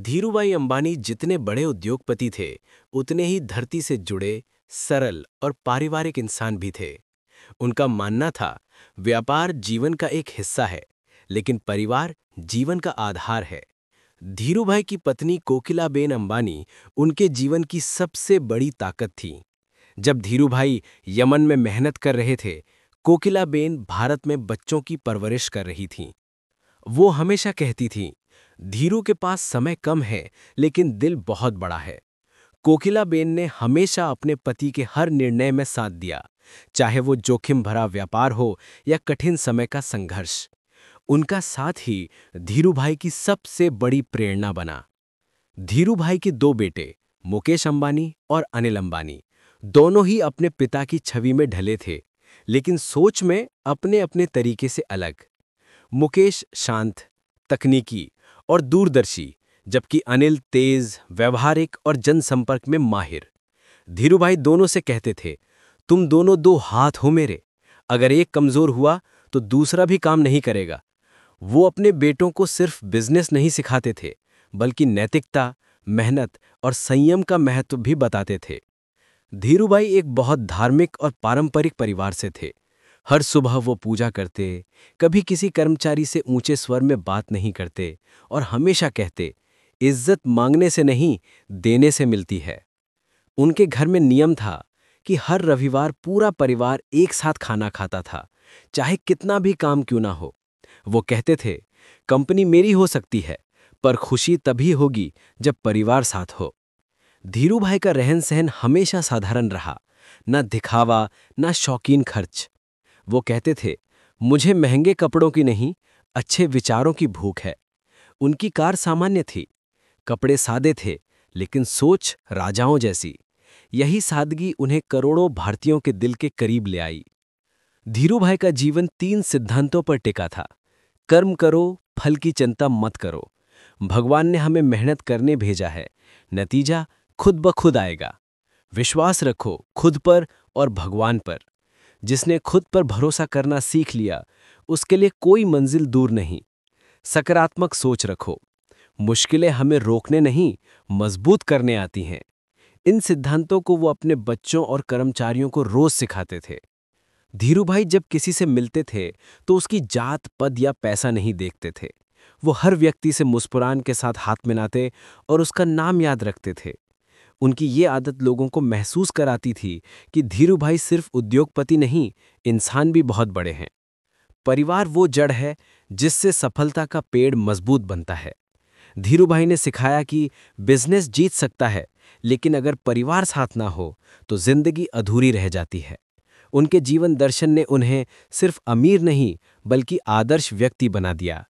धीरूभाई अंबानी जितने बड़े उद्योगपति थे, उतने ही धरती से जुड़े, सरल और पारिवारिक इंसान भी थे। उनका मानना था, व्यापार जीवन का एक हिस्सा है, लेकिन परिवार जीवन का आधार है। धीरूभाई की पत्नी कोकिलाबेन अंबानी उनके जीवन की सबसे बड़ी ताकत थी। जब धीरूभाई यमन में मेहनत कर रहे थे, कोकिलाबेन भारत में बच्चों की परवरिश कर रही थीं। वो हमेशा कहती थीं, धीरू के पास समय कम है, लेकिन दिल बहुत बड़ा है। कोकिलाबेन ने हमेशा अपने पति के हर निर्णय में साथ दिया, चाहे वो जोखिम भरा व्यापार हो या कठिन समय का संघर्ष। उनका साथ ही धीरूभाई की सबसे बड़ी प्रेरणा बना। धीरूभाई के दो बेटे, मुकेश अंबानी और अनिल अंबानी, दोनों ही अपने पिता की छवि में ढले थे, लेकिन सोच में अपने अपने तरीके से अलग। मुकेश शांत, तकनीकी और दूरदर्शी, जबकि अनिल तेज, व्यवहारिक और जनसंपर्क में माहिर। धीरूभाई दोनों से कहते थे, तुम दोनों दो हाथ हो मेरे, अगर एक कमजोर हुआ तो दूसरा भी काम नहीं करेगा। वो अपने बेटों को सिर्फ बिजनेस नहीं सिखाते थे, बल्कि नैतिकता, मेहनत और संयम का महत्व भी बताते थे। धीरूभाई एक बहुत धार्मिक और पारंपरिक परिवार से थे। हर सुबह वो पूजा करते, कभी किसी कर्मचारी से ऊंचे स्वर में बात नहीं करते और हमेशा कहते, इज्जत मांगने से नहीं, देने से मिलती है। उनके घर में नियम था कि हर रविवार पूरा परिवार एक साथ खाना खाता था, चाहे कितना भी काम क्यों ना हो। वो कहते थे, कंपनी मेरी हो सकती है, पर खुशी तभी होगी जब परिवार साथ हो। धीरूभाई का रहन सहन हमेशा साधारण रहा, न दिखावा न शौकीन खर्च। वो कहते थे, मुझे महंगे कपड़ों की नहीं, अच्छे विचारों की भूख है। उनकी कार सामान्य थी, कपड़े सादे थे, लेकिन सोच राजाओं जैसी। यही सादगी उन्हें करोड़ों भारतीयों के दिल के करीब ले आई। धीरूभाई का जीवन 3 सिद्धांतों पर टिका था। कर्म करो, फल की चिंता मत करो। भगवान ने हमें मेहनत करने भेजा है, नतीजा खुद ब खुद आएगा। विश्वास रखो खुद पर और भगवान पर। जिसने खुद पर भरोसा करना सीख लिया, उसके लिए कोई मंजिल दूर नहीं। सकारात्मक सोच रखो। मुश्किलें हमें रोकने नहीं, मजबूत करने आती हैं। इन सिद्धांतों को वो अपने बच्चों और कर्मचारियों को रोज सिखाते थे। धीरूभाई जब किसी से मिलते थे तो उसकी जात, पद या पैसा नहीं देखते थे। वो हर व्यक्ति से मुस्कुरान के साथ हाथ मिलाते और उसका नाम याद रखते थे। उनकी ये आदत लोगों को महसूस कराती थी कि धीरूभाई सिर्फ उद्योगपति नहीं, इंसान भी बहुत बड़े हैं। परिवार वो जड़ है जिससे सफलता का पेड़ मजबूत बनता है। धीरूभाई ने सिखाया कि बिजनेस जीत सकता है, लेकिन अगर परिवार साथ ना हो तो जिंदगी अधूरी रह जाती है। उनके जीवन दर्शन ने उन्हें सिर्फ अमीर नहीं, बल्कि आदर्श व्यक्ति बना दिया।